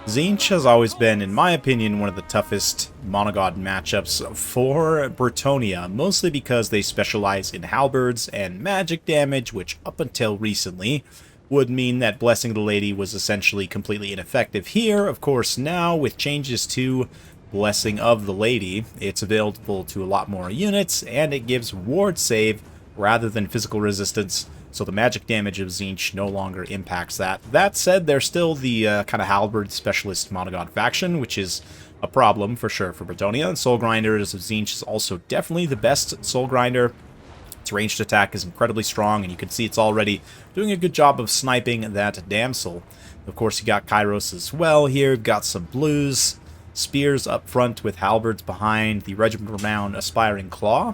Tzeentch has always been, in my opinion, one of the toughest monogod matchups for Bretonnia, mostly because they specialize in halberds and magic damage, which up until recently would mean that Blessing of the Lady was essentially completely ineffective. Here, of course, now with changes to Blessing of the Lady, it's available to a lot more units, and it gives ward save rather than physical resistance. So the magic damage of Tzeentch no longer impacts that. That said, they're still the kind of halberd specialist monogod faction, which is a problem for sure for Bretonnia. And Soul Grinders of Tzeentch is also definitely the best Soul Grinder. Its ranged attack is incredibly strong, and you can see it's already doing a good job of sniping that damsel. Of course, you got Kairos as well here. You've got some blues, spears up front with halberds behind. The Regiment of Renown Aspiring Claw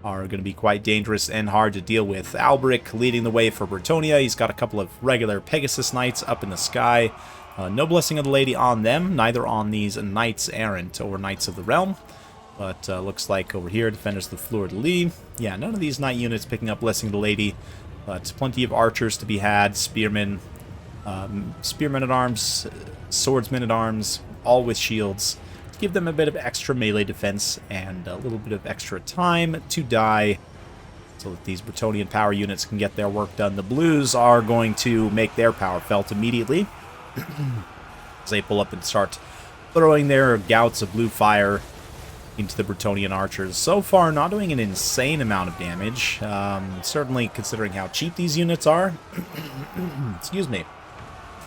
are going to be quite dangerous and hard to deal with. Alberic leading the way for Bretonnia. He's got a couple of regular Pegasus Knights up in the sky. No Blessing of the Lady on them, neither on these Knights Errant or Knights of the Realm. But looks like over here, Defenders of the Fleur-de-Lis. Yeah, none of these Knight units picking up Blessing of the Lady, but plenty of archers to be had, spearmen, spearmen-at-arms, swordsmen-at-arms, all with shields. Give them a bit of extra melee defense and a little bit of extra time to die so that these Bretonnian power units can get their work done. The blues are going to make their power felt immediately as they pull up and start throwing their gouts of blue fire into the Bretonnian archers. So far, not doing an insane amount of damage, certainly considering how cheap these units are. Excuse me.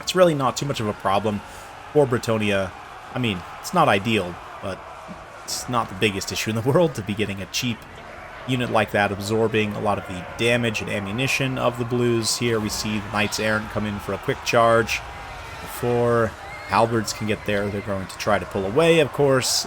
It's really not too much of a problem for Bretonnia. I mean, it's not ideal, but it's not the biggest issue in the world to be getting a cheap unit like that, absorbing a lot of the damage and ammunition of the blues. Here we see the Knights Errant come in for a quick charge. Before halberds can get there, they're going to try to pull away, of course.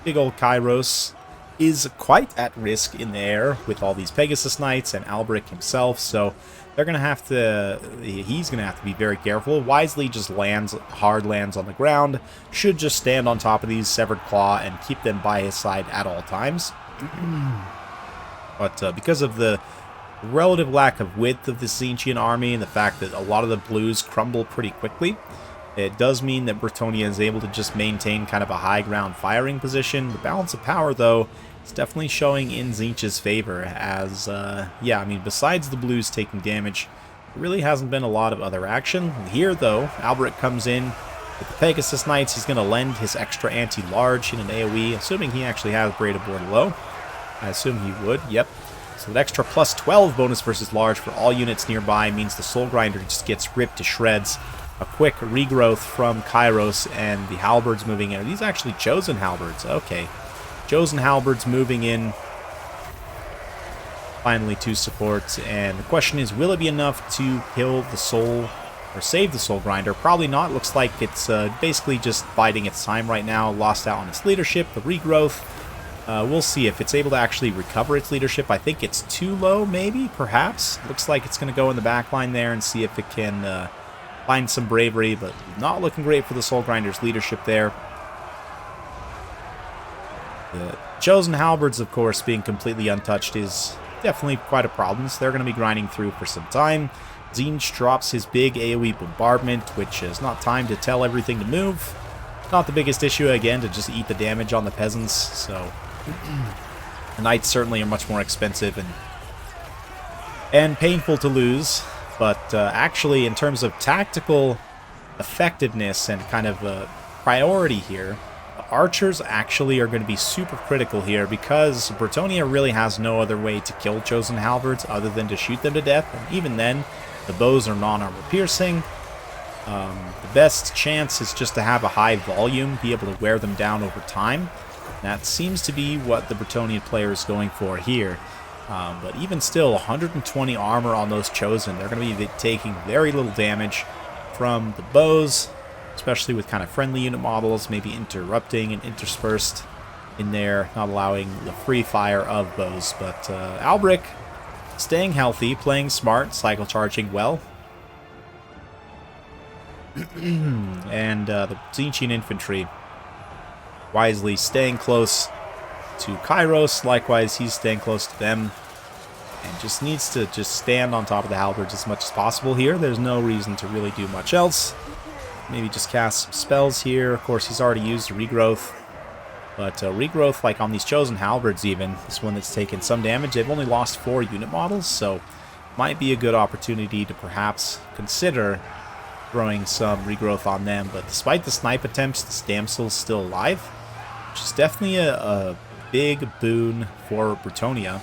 Big old Kairos is quite at risk in the air with all these Pegasus Knights and Alberic himself, so they're going to have to, he's going to have to be very careful. Wisely just hard lands on the ground, should just stand on top of these Severed Claw and keep them by his side at all times. But because of the relative lack of width of the Tzeentchian army and the fact that a lot of the blues crumble pretty quickly, it does mean that Bretonnia is able to just maintain kind of a high ground firing position. The balance of power, though, is definitely showing in Tzeentch's favor as, yeah, I mean, besides the blues taking damage, there really hasn't been a lot of other action. Here, though, Alberic comes in with the Pegasus Knights. He's going to lend his extra anti-large in an AoE, assuming he actually has Braided Board low. I assume he would, yep. So that extra plus 12 bonus versus large for all units nearby means the Soul Grinder just gets ripped to shreds. A quick regrowth from Kairos and the halberds moving in. Are these actually chosen halberds? Okay. Chosen halberds moving in finally to support. And the question is, will it be enough to kill the soul or save the Soul Grinder? Probably not. Looks like it's basically just biding its time right now. Lost out on its leadership, the regrowth. We'll see if it's able to actually recover its leadership. I think it's too low, maybe, perhaps. Looks like it's going to go in the back line there and see if it can find some bravery, but not looking great for the Soul Grinder's leadership there. The chosen halberds, of course, being completely untouched is definitely quite a problem, so they're going to be grinding through for some time. Tzeentch drops his big AoE bombardment, which is not time to tell everything to move. Not the biggest issue, again, to just eat the damage on the peasants, so the Knights certainly are much more expensive and painful to lose. But actually, in terms of tactical effectiveness and kind of priority here, archers actually are going to be super critical here because Bretonnia really has no other way to kill chosen halberds other than to shoot them to death. And even then, the bows are non-armor piercing. The best chance is just to have a high volume, be able to wear them down over time. That seems to be what the Bretonnian player is going for here. But even still, 120 armor on those chosen. They're going to be taking very little damage from the bows, especially with kind of friendly unit models, maybe interrupting and interspersed in there, not allowing the free fire of bows. But Alberic staying healthy, playing smart, cycle charging well. And the Tzeentchian infantry wisely staying close to Kairos. Likewise, he's staying close to them and just needs to stand on top of the halberds as much as possible here. There's no reason to really do much else. maybe just cast some spells here. Of course, he's already used regrowth. But regrowth, like on these chosen halberds even, this one that's taken some damage, they've only lost 4 unit models, so might be a good opportunity to perhaps consider throwing some regrowth on them. But despite the snipe attempts, this damsel's still alive, which is definitely a big boon for Bretonnia.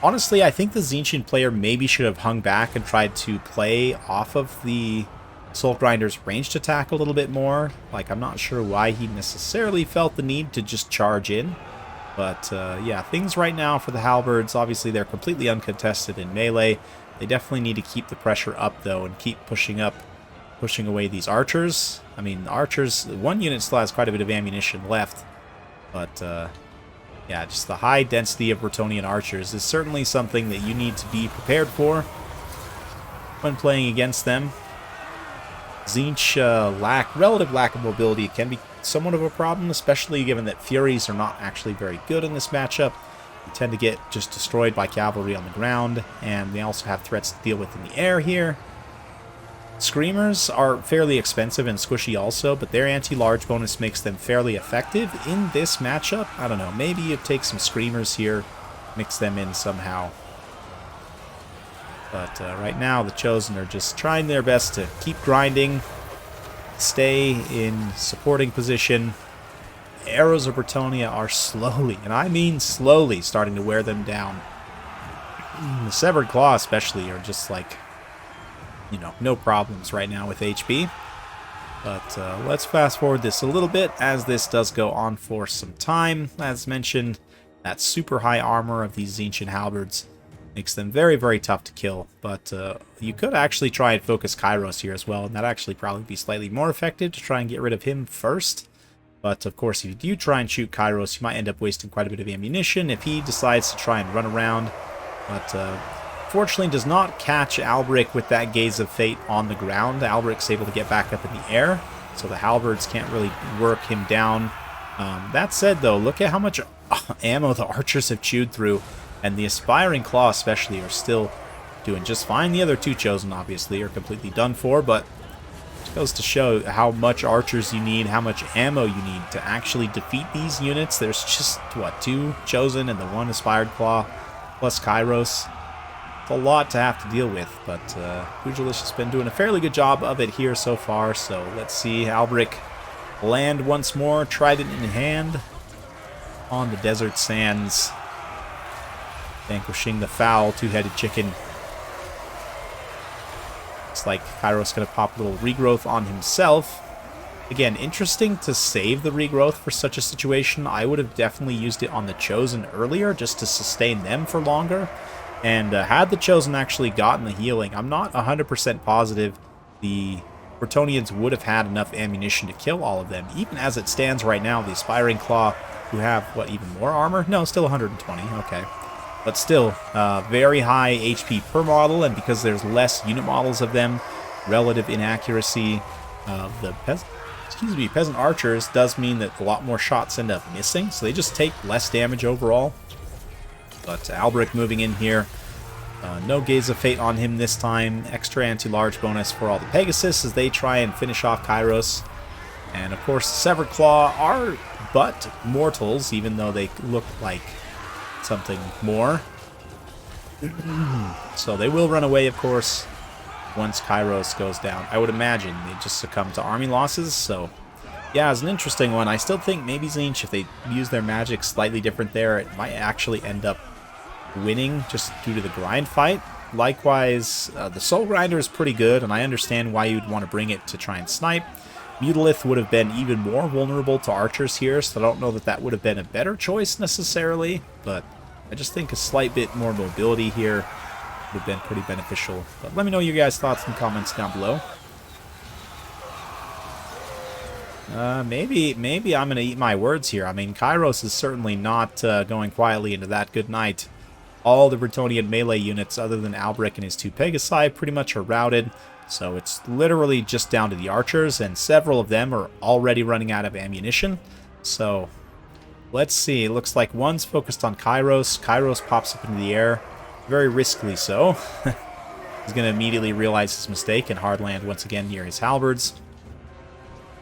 Honestly, I think the Tzeentch player maybe should have hung back and tried to play off of the Soul Grinder's ranged attack a little bit more. Like, I'm not sure why he necessarily felt the need to just charge in. But, yeah, things right now for the halberds, obviously they're completely uncontested in melee. They definitely need to keep the pressure up, though, and keep pushing away these archers. I mean, the archers, one unit still has quite a bit of ammunition left. But, yeah, just the high density of Bretonnian archers is certainly something that you need to be prepared for when playing against them. Tzeentch relative lack of mobility can be somewhat of a problem, especially given that Furies are not actually very good in this matchup. They tend to get just destroyed by cavalry on the ground, and they also have threats to deal with in the air here. Screamers are fairly expensive and squishy also, but their anti-large bonus makes them fairly effective in this matchup. I don't know, maybe you take some Screamers here, mix them in somehow. But right now, the Chosen are just trying their best to keep grinding, stay in supporting position. Arrows of Bretonnia are slowly, and I mean slowly, starting to wear them down. The Severed Claw especially are just like, you know, no problems right now with HP. But let's fast forward this a little bit, as this does go on for some time. As mentioned, that super high armor of these Tzeentch halberds makes them very, very tough to kill. But you could actually try and focus Kairos here as well, and that'd actually probably be slightly more effective to try and get rid of him first. But of course, if you do try and shoot Kairos, you might end up wasting quite a bit of ammunition if he decides to try and run around. But fortunately does not catch Alberic with that Gaze of Fate on the ground. Alberic's able to get back up in the air, so the halberds can't really work him down. That said, though, look at how much ammo the archers have chewed through. And the Aspiring Claw especially are still doing just fine. The other two Chosen, obviously, are completely done for, but it goes to show how much archers you need, how much ammo you need to actually defeat these units. There's just, what, 2 Chosen and the 1 Aspired Claw, plus Kairos. It's a lot to have to deal with, but Pugilish has been doing a fairly good job of it here so far, so let's see Alberic land once more, trident in hand, on the desert sands, vanquishing the foul two-headed chicken. Looks like Kairos going to pop a little regrowth on himself. Again, interesting to save the regrowth for such a situation. I would have definitely used it on the Chosen earlier just to sustain them for longer. And had the Chosen actually gotten the healing, I'm not 100% positive the Bretonnians would have had enough ammunition to kill all of them. Even as it stands right now, the Aspiring Claw, who have, what, even more armor? No, still 120, okay. But still, very high HP per model, and because there's less unit models of them, relative inaccuracy of the peasant archers does mean that a lot more shots end up missing, so they just take less damage overall. But Alberic moving in here. No Gaze of Fate on him this time. Extra anti-large bonus for all the Pegasus as they try and finish off Kairos. And of course, Severed Claw are but mortals, even though they look like something more. So they will run away, of course, once Kairos goes down. I would imagine they just succumb to army losses, so yeah, it's an interesting one. I still think maybe Tzeentch, if they use their magic slightly different there, it might actually end up winning just due to the grind fight. Likewise, the Soul Grinder is pretty good, and I understand why you'd want to bring it to try and snipe. Mutilith would have been even more vulnerable to archers here, so I don't know that that would have been a better choice necessarily, but I just think a slight bit more mobility here would have been pretty beneficial. But let me know your guys' thoughts in the comments down below. Maybe I'm going to eat my words here. I mean, Kairos is certainly not going quietly into that good night. All the Bretonnian melee units, other than Alberic and his 2 Pegasi, pretty much are routed. So it's literally just down to the archers, and several of them are already running out of ammunition. So let's see. It looks like one's focused on Kairos. Kairos pops up into the air, very riskily so. He's going to immediately realize his mistake and hard land once again near his halberds.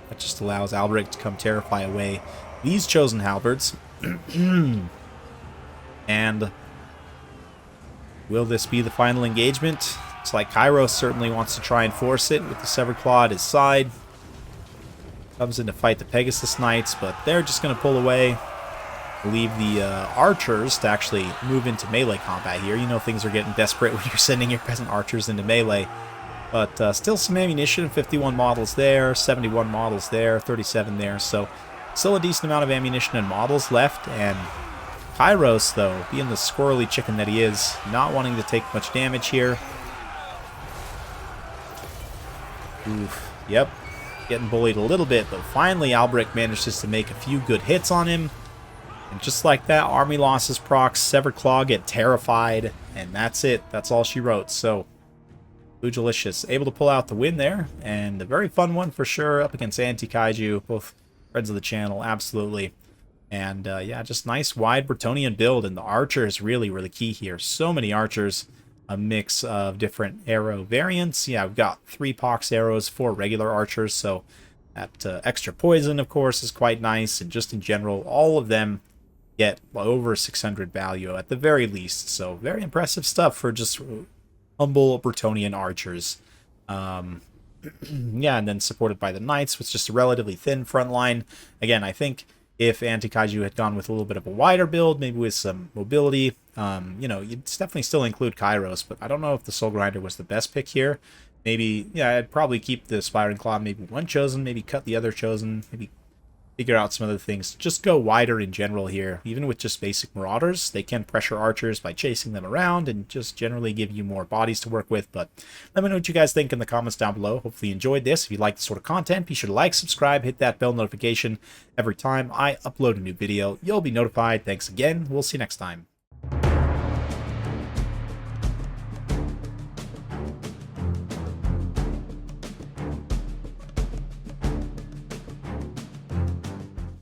That just allows Alberic to come terrify away these chosen halberds. And will this be the final engagement? It's like Kairos certainly wants to try and force it with the Severed Claw at his side. Comes in to fight the Pegasus Knights, but they're just going to pull away. Leave the archers to actually move into melee combat here. You know things are getting desperate when you're sending your peasant archers into melee. But still some ammunition, 51 models there, 71 models there, 37 there. So still a decent amount of ammunition and models left. And Kairos, though, being the squirrely chicken that he is, not wanting to take much damage here. Oof, yep. Getting bullied a little bit, but finally Alberic manages to make a few good hits on him. And just like that, army losses procs, Severed Claw get terrified, and that's it. That's all she wrote. So, Boojilicious able to pull out the win there, and a very fun one for sure, up against Anti-Kaiju, both friends of the channel, absolutely. And yeah, just nice wide Bretonnian build, and the archers really were the key here. So many archers. A mix of different arrow variants. Yeah, we've got 3 pox arrows, 4 regular archers, so that extra poison, of course, is quite nice. And just in general, all of them get over 600 value at the very least. So very impressive stuff for just humble Bretonnian archers. Yeah, and then supported by the knights with just a relatively thin front line. Again, I think if Anti-Kaiju had gone with a little bit of a wider build, maybe with some mobility, you know, you'd definitely still include Kairos, but I don't know if the Soul Grinder was the best pick here. Maybe, yeah, I'd probably keep the Spiring Claw, maybe one chosen, maybe cut the other chosen, maybe figure out some other things. Just go wider in general here. Even with just basic Marauders, they can pressure archers by chasing them around and just generally give you more bodies to work with. But let me know what you guys think in the comments down below. Hopefully you enjoyed this. If you like this sort of content, be sure to like, subscribe, hit that bell notification. Every time I upload a new video, you'll be notified. Thanks again. We'll see you next time.